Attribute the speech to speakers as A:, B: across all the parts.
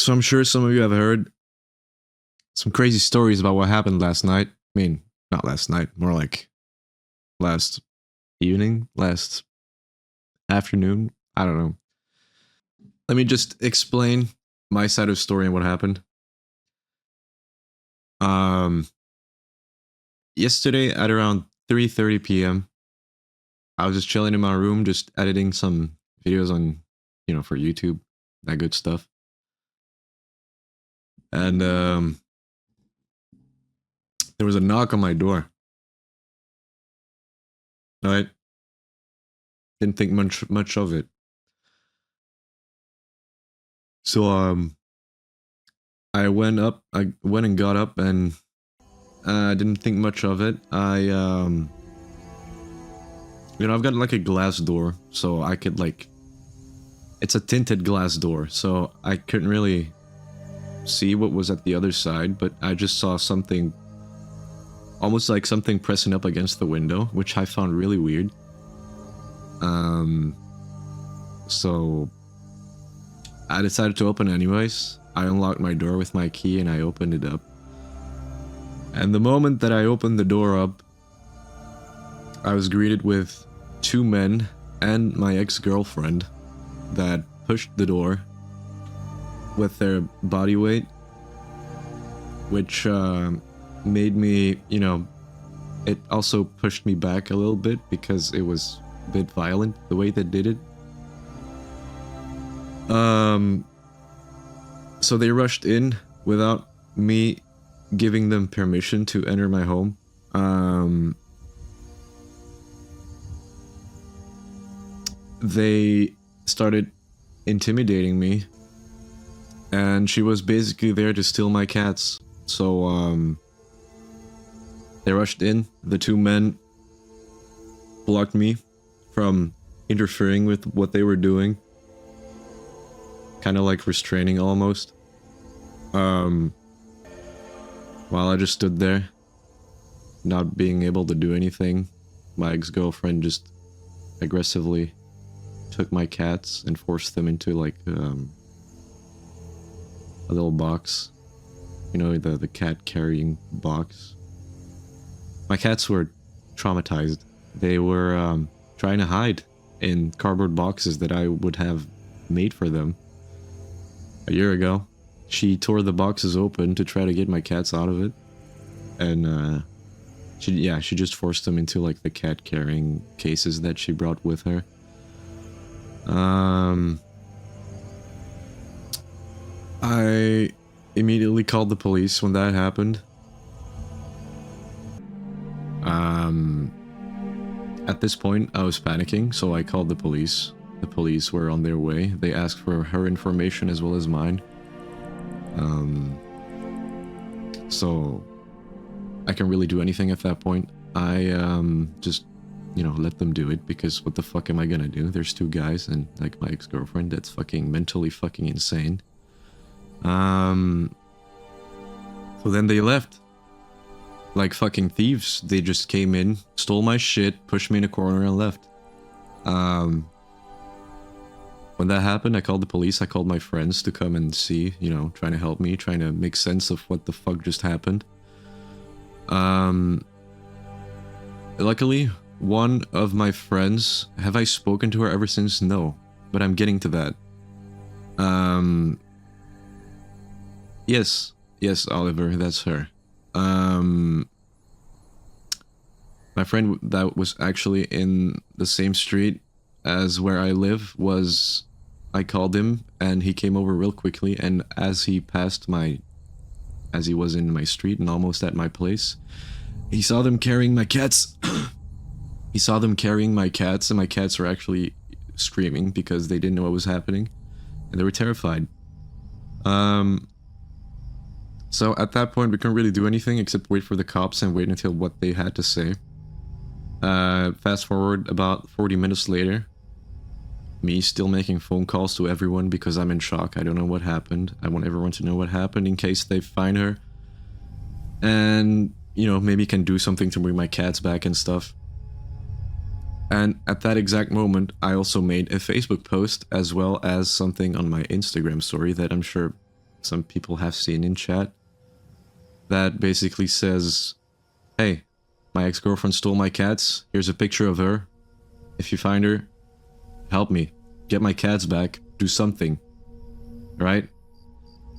A: So I'm sure some of you have heard some crazy stories about what happened last night. I mean, not last night, more like last evening, last afternoon. I don't know. Let me just explain my side of the story and what happened. Um, Yesterday at around 3:30 p.m., I was just chilling in my room, just editing some videos on, for YouTube, that good stuff. And there was a knock on my door. Right? Didn't think much of it. So I went and got up, and I didn't think much of it. I've got like a glass door, so I could it's a tinted glass door, so I couldn't really see what was at the other side, but I just saw something, almost like something pressing up against the window, which I found really weird. So I decided to open anyways. I unlocked my door with my key and I opened it up. And the moment that I opened the door up, I was greeted with two men and my ex-girlfriend that pushed the door with their body weight, which made me, it also pushed me back a little bit because it was a bit violent the way they did it. So they rushed in without me giving them permission to enter my home. They started intimidating me, and she was basically there to steal my cats. So they rushed in. The two men blocked me from interfering with what they were doing, kind of like restraining almost. While I just stood there, not being able to do anything, my ex-girlfriend just aggressively took my cats and forced them into like a little box, the cat carrying box. My cats were traumatized. They were trying to hide in cardboard boxes that I would have made for them a year ago. She tore the boxes open to try to get my cats out of it, and she just forced them into like the cat carrying cases that she brought with her. I immediately called the police when that happened. At this point, I was panicking, so I called the police. The police were on their way. They asked for her information as well as mine. So I can't really do anything at that point. I just let them do it, because what the fuck am I gonna do? There's two guys and like my ex-girlfriend that's fucking mentally fucking insane. So then they left like fucking thieves. They just came in, stole my shit, pushed me in a corner and left. When that happened, I called the police. I called my friends to come and see, trying to help me, trying to make sense of what the fuck just happened. Luckily, one of my friends, have I spoken to her ever since? No, but I'm getting to that. Yes, Oliver, that's her. My friend that was actually in the same street as where I live I called him and he came over real quickly, and as he was in my street and almost at my place, he saw them carrying my cats. He saw them carrying my cats, and my cats were actually screaming because they didn't know what was happening, and they were terrified. So at that point, we couldn't really do anything except wait for the cops and wait until what they had to say. Fast forward about 40 minutes later, me still making phone calls to everyone because I'm in shock. I don't know what happened. I want everyone to know what happened in case they find her. And, maybe can do something to bring my cats back and stuff. And at that exact moment, I also made a Facebook post as well as something on my Instagram story that I'm sure some people have seen in chat, that basically says, hey, my ex-girlfriend stole my cats. Here's a picture of her. If you find her, help me. Get my cats back. Do something. Right?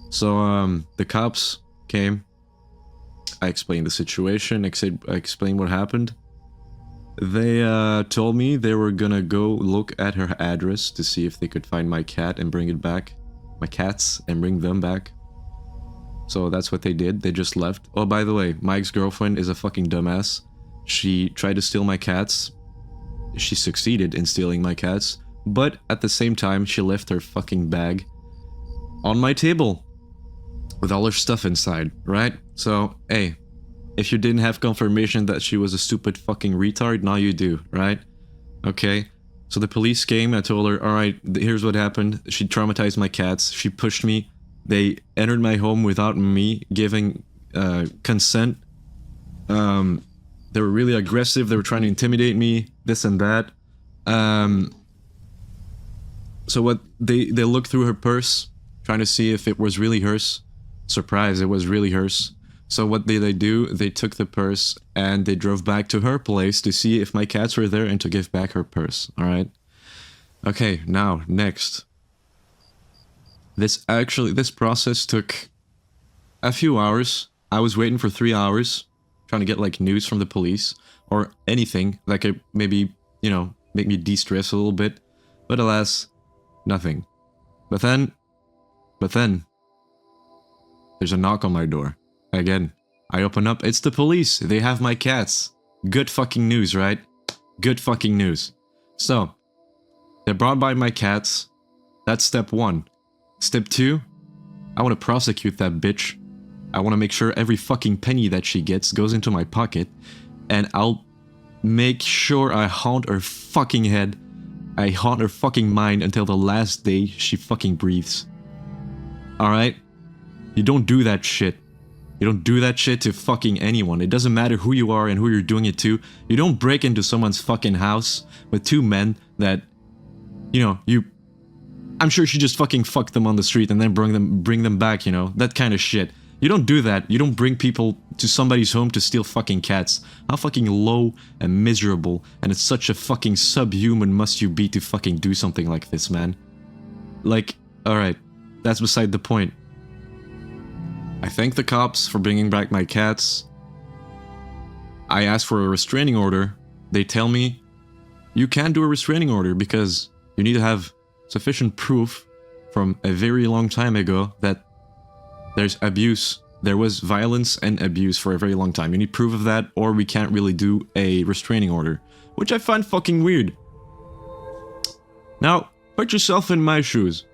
A: So, the cops came. I explained the situation. I explained what happened. They told me they were gonna go look at her address to see if they could find my cat and bring it back. My cats and bring them back. So that's what they did. They just left. Oh, by the way, my ex-girlfriend is a fucking dumbass. She tried to steal my cats. She succeeded in stealing my cats. But at the same time, she left her fucking bag on my table with all her stuff inside, right? So, hey, if you didn't have confirmation that she was a stupid fucking retard, now you do, right? Okay. So the police came. I told her, alright, here's what happened. She traumatized my cats. She pushed me. They entered my home without me giving consent. They were really aggressive. They were trying to intimidate me, this and that. So what they looked through her purse, trying to see if it was really hers. Surprise, it was really hers. So what did they do? They took the purse and they drove back to her place to see if my cats were there and to give back her purse, alright? Okay, now, next. This process took a few hours. I was waiting for 3 hours, trying to get like news from the police or anything that could maybe, you know, make me de-stress a little bit. But alas, nothing. But then, there's a knock on my door. Again, I open up, it's the police. They have my cats. Good fucking news, right? Good fucking news. So, they brought by my cats. That's step 1. Step 2, I want to prosecute that bitch. I want to make sure every fucking penny that she gets goes into my pocket. And I'll make sure I haunt her fucking head. I haunt her fucking mind until the last day she fucking breathes. Alright? You don't do that shit. You don't do that shit to fucking anyone. It doesn't matter who you are and who you're doing it to. You don't break into someone's fucking house with 2 men that, you know, I'm sure she just fucking fucked them on the street and then bring them back, you know, that kind of shit. You don't do that. You don't bring people to somebody's home to steal fucking cats. How fucking low and miserable and it's such a fucking subhuman must you be to fucking do something like this, man? Like, alright, that's beside the point. I thank the cops for bringing back my cats. I asked for a restraining order. They tell me, you can't do a restraining order because you need to have sufficient proof from a very long time ago that there's abuse. There was violence and abuse for a very long time. You need proof of that or we can't really do a restraining order. Which I find fucking weird. Now, put yourself in my shoes.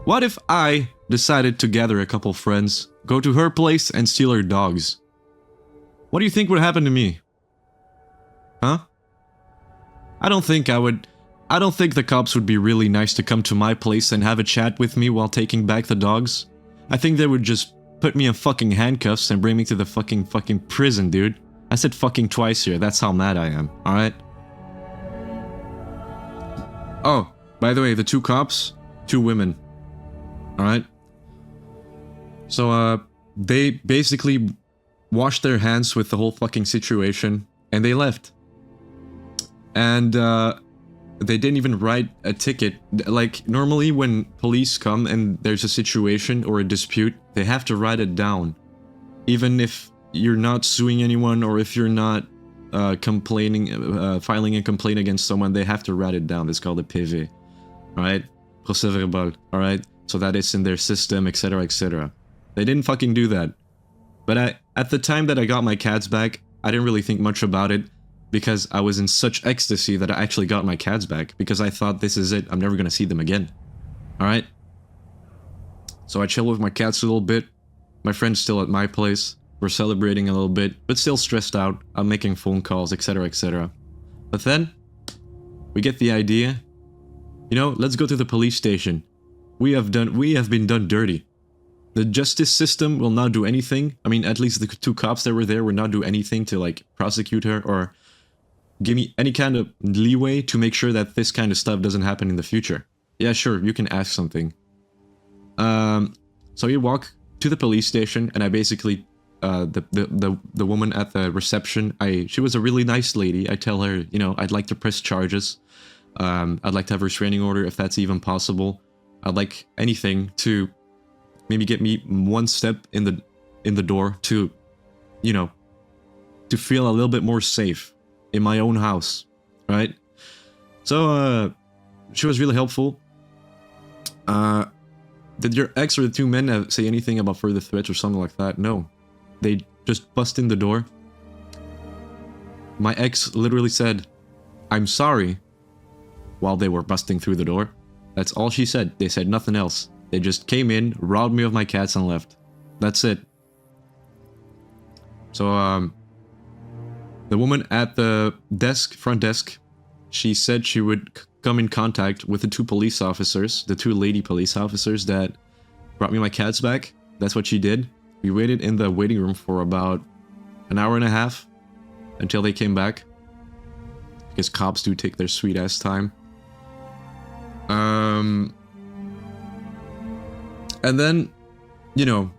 A: What if I decided to gather a couple friends, go to her place and steal her dogs? What do you think would happen to me? Huh? I don't think the cops would be really nice to come to my place and have a chat with me while taking back the dogs. I think they would just put me in fucking handcuffs and bring me to the fucking prison, dude. I said fucking twice here, that's how mad I am, alright? Oh, by the way, the 2 cops, 2 women. Alright? So, they basically washed their hands with the whole fucking situation, and they left. And, they didn't even write a ticket. Like, normally when police come and there's a situation or a dispute, they have to write it down. Even if you're not suing anyone or if you're not filing a complaint against someone, they have to write it down. It's called a PV. Alright? Procès verbal. Alright? So that it's in their system, etc, etc. They didn't fucking do that. But at the time that I got my cats back, I didn't really think much about it. Because I was in such ecstasy that I actually got my cats back. Because I thought, this is it, I'm never gonna see them again. Alright? So I chill with my cats a little bit. My friend's still at my place. We're celebrating a little bit, but still stressed out. I'm making phone calls, etc, etc. But then, we get the idea. You know, let's go to the police station. We have been done dirty. The justice system will not do anything. I mean, at least the 2 cops that were there will not do anything to, like, prosecute her or give me any kind of leeway to make sure that this kind of stuff doesn't happen in the future. Yeah, sure, you can ask something. So we walk to the police station, and I basically, the woman at the reception, she was a really nice lady. I tell her, you know, I'd like to press charges. I'd like to have a restraining order if that's even possible. I'd like anything to maybe get me one step in the door to, you know, to feel a little bit more safe in my own house, right? So, she was really helpful. Did your ex or the two men say anything about further threats or something like that? No. They just bust in the door. My ex literally said, "I'm sorry," while they were busting through the door. That's all she said. They said nothing else. They just came in, robbed me of my cats, and left. That's it. So, the woman at the desk, front desk, she said she would come in contact with the two police officers, the two lady police officers that brought me my cats back. That's what she did. We waited in the waiting room for about an hour and a half until they came back. Because cops do take their sweet ass time. And then, you know,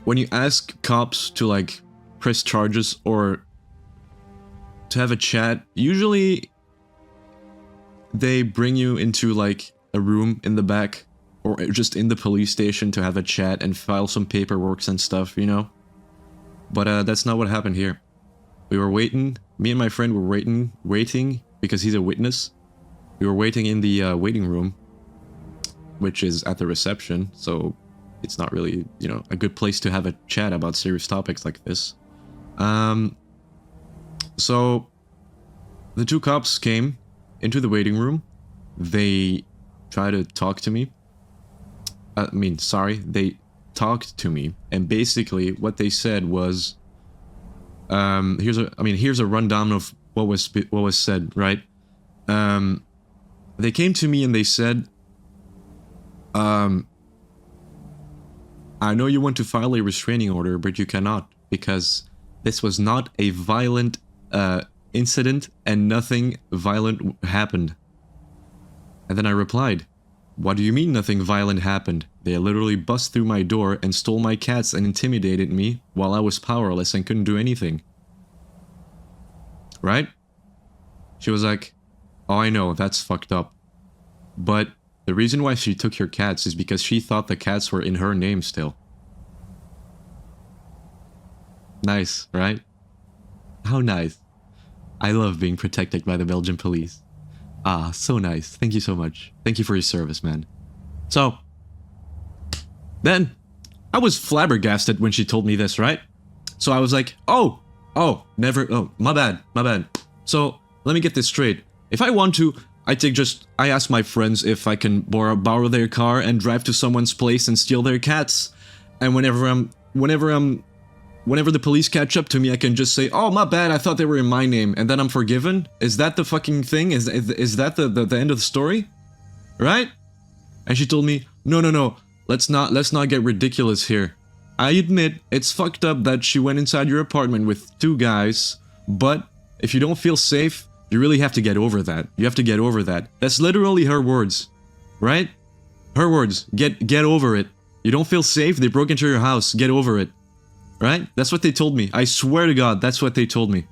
A: when you ask cops to like press charges or to have a chat, usually they bring you into like a room in the back or just in the police station to have a chat and file some paperwork and stuff, you know? But that's not what happened here. We were waiting, me and my friend were waiting because he's a witness. We were waiting in the waiting room, which is at the reception, so it's not really, you know, a good place to have a chat about serious topics like this. So the two cops came into the waiting room. They tried to talk to me. They talked to me, and basically what they said was, here's a rundown of what was said, right? They came to me and they said, I know you want to file a restraining order, but you cannot, because this was not a violent incident and nothing violent happened. And then I replied, what do you mean nothing violent happened? They literally bust through my door and stole my cats and intimidated me while I was powerless and couldn't do anything. Right? She was like, oh, I know, that's fucked up. But the reason why she took your cats is because she thought the cats were in her name still. Nice, right? How nice. I love being protected by the Belgian police. Ah, so nice. Thank you so much. Thank you for your service, man. So, then, I was flabbergasted when she told me this, right? So I was like, oh, my bad. So, let me get this straight. If I want to, I ask my friends if I can borrow their car and drive to someone's place and steal their cats. And whenever the police catch up to me, I can just say, oh, my bad, I thought they were in my name, and then I'm forgiven? Is that the fucking thing? Is that the end of the story? Right? And she told me, no, let's not get ridiculous here. I admit, it's fucked up that she went inside your apartment with two guys, but if you don't feel safe, you really have to get over that. You have to get over that. That's literally her words, right? Her words, get over it. You don't feel safe, they broke into your house, get over it. Right? That's what they told me. I swear to God, that's what they told me.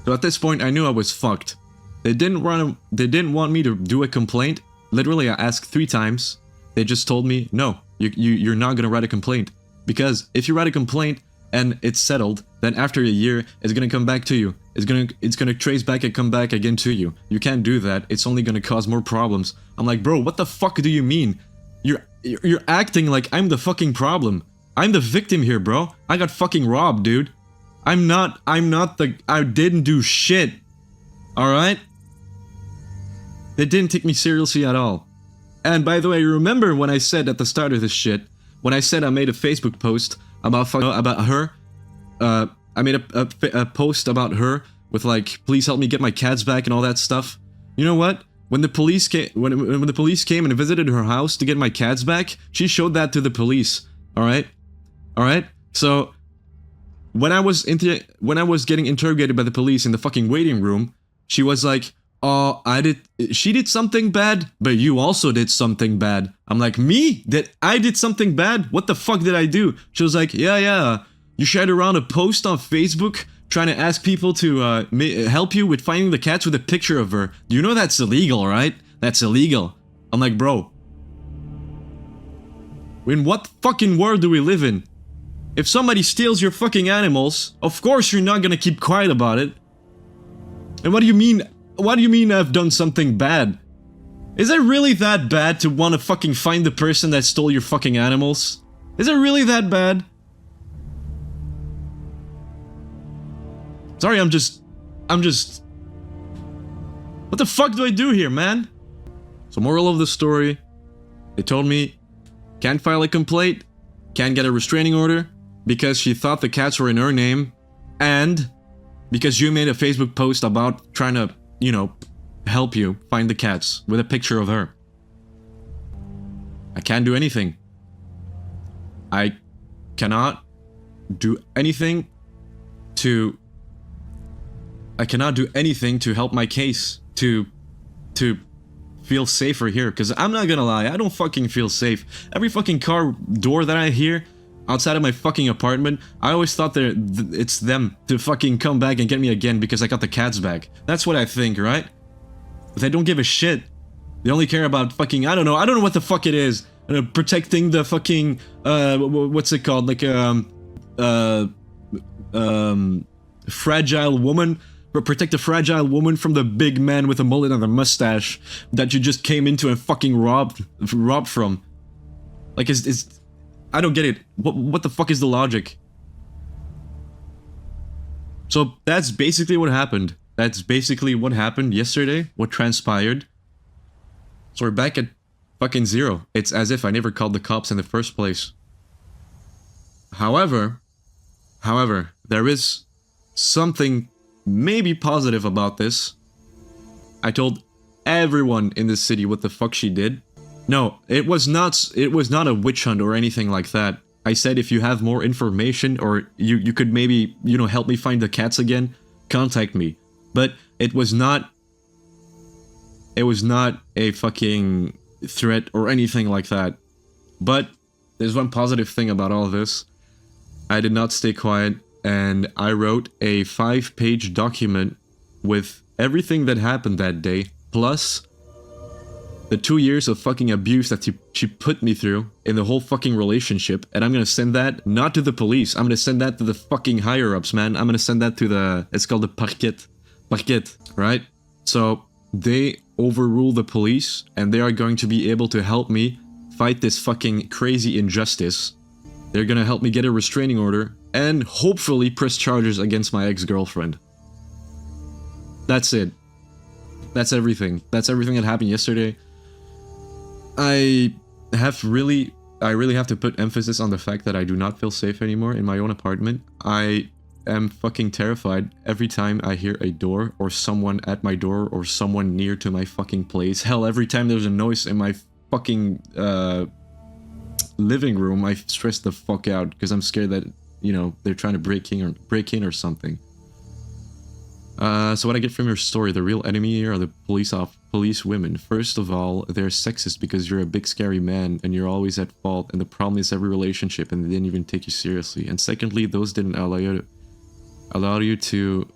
A: So at this point, I knew I was fucked. They didn't want me to do a complaint. Literally, I asked 3 times. They just told me, no, you're not gonna write a complaint. Because if you write a complaint and it's settled, then after a year, it's gonna come back to you. It's gonna trace back and come back again to you. You can't do that. It's only gonna cause more problems. I'm like, bro, what the fuck do you mean? You're acting like I'm the fucking problem. I'm the victim here, bro. I got fucking robbed, dude. I didn't do shit. Alright? They didn't take me seriously at all. And by the way, remember when I said at the start of this shit, when I said I made a Facebook post about her, I made a post about her with like, please help me get my cats back and all that stuff. You know what? When the police came, when the police came and visited her house to get my cats back, she showed that to the police. Alright? Alright? So, when I was getting interrogated by the police in the fucking waiting room, she was like, oh, she did something bad, but you also did something bad. I'm like, me? That I did something bad? What the fuck did I do? She was like, yeah, you shared around a post on Facebook trying to ask people to help you with finding the cats with a picture of her. You know that's illegal, right? That's illegal. I'm like, bro, in what fucking world do we live in? If somebody steals your fucking animals, of course you're not gonna keep quiet about it. And what do you mean? What do you mean I've done something bad? Is it really that bad to want to fucking find the person that stole your fucking animals? Is it really that bad? Sorry, I'm just... What the fuck do I do here, man? So moral of the story, they told me, can't file a complaint, can't get a restraining order, because she thought the cats were in her name, and because you made a Facebook post about trying to, you know, help you find the cats with a picture of her. I can't do anything. I cannot do anything to... I cannot do anything to help my case, to feel safer here, because I'm not gonna lie, I don't fucking feel safe. Every fucking car door that I hear outside of my fucking apartment, I always thought that it's them to fucking come back and get me again because I got the cats back. That's what I think, right? But they don't give a shit. They only care about fucking, I don't know what the fuck it is. Protecting the fucking, what's it called? Like, fragile woman. Protect the fragile woman from the big man with a mullet and a mustache that you just came into and fucking robbed from. Like, I don't get it. What the fuck is the logic? So that's basically what happened. That's basically what happened yesterday, what transpired. So we're back at fucking zero. It's as if I never called the cops in the first place. However, there is something maybe positive about this. I told everyone in this city what the fuck she did. No, it was not a witch hunt or anything like that. I said if you have more information or you could maybe, you know, help me find the cats again, contact me. But it was not a fucking threat or anything like that. But there's one positive thing about all of this. I did not stay quiet, and I wrote a 5-page document with everything that happened that day, plus the 2 years of fucking abuse that she put me through in the whole fucking relationship, and I'm gonna send that not to the police, I'm gonna send that to the fucking higher-ups, man. I'm gonna send that to the, it's called the parquet, right? So they overrule the police, and they are going to be able to help me fight this fucking crazy injustice. They're gonna help me get a restraining order, and hopefully press charges against my ex-girlfriend. That's it. That's everything. That's everything that happened yesterday. I really have to put emphasis on the fact that I do not feel safe anymore in my own apartment. I am fucking terrified every time I hear a door or someone at my door or someone near to my fucking place. Hell, every time there's a noise in my fucking living room, I stress the fuck out because I'm scared that, you know, they're trying to break in or something. So what I get from your story, the real enemy here are the police women. First of all, they're sexist because you're a big scary man and you're always at fault, and the problem is every relationship and they didn't even take you seriously. And secondly, those didn't allow you to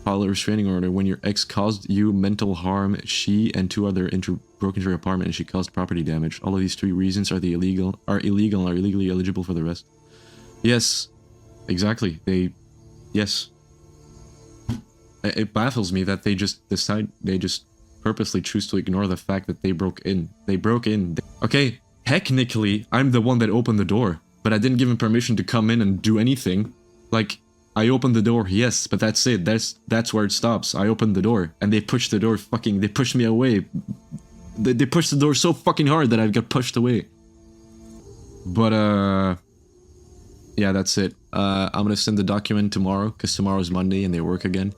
A: file a restraining order when your ex caused you mental harm. She and 2 other broke into your apartment and she caused property damage. All of these 3 reasons are illegal and are illegally eligible for the rest. Yes, exactly. Yes. It baffles me that they just purposely choose to ignore the fact that they broke in. Okay, technically, I'm the one that opened the door, but I didn't give them permission to come in and do anything. Like, I opened the door, yes, but that's it. That's where it stops. I opened the door, and they pushed the door they pushed me away. They pushed the door so fucking hard that I got pushed away. But, yeah, that's it. I'm gonna send the document tomorrow, because tomorrow's Monday and they work again.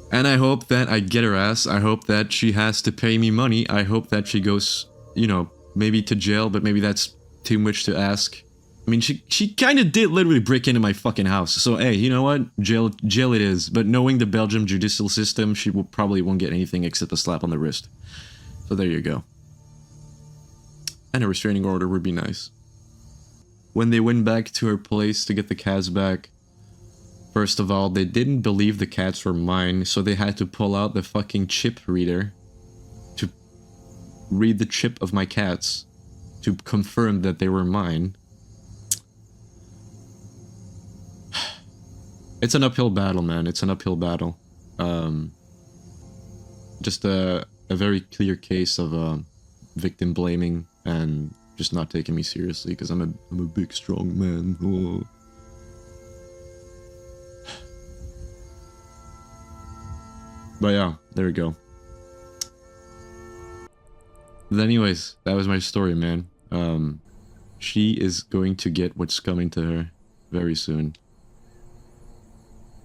A: And I hope that I get her ass. I hope that she has to pay me money. I hope that she goes, you know, maybe to jail, but maybe that's too much to ask. I mean, she kind of did literally break into my fucking house. So, hey, you know what? Jail it is. But knowing the Belgium judicial system, she probably won't get anything except a slap on the wrist. So there you go. And a restraining order would be nice. When they went back to her place to get the cats back, first of all, they didn't believe the cats were mine, so they had to pull out the fucking chip reader to read the chip of my cats to confirm that they were mine. It's an uphill battle, man. It's an uphill battle. Just a very clear case of victim blaming and just not taking me seriously because I'm a big strong man. Oh. But yeah, there we go. But anyways, that was my story, man. She is going to get what's coming to her very soon.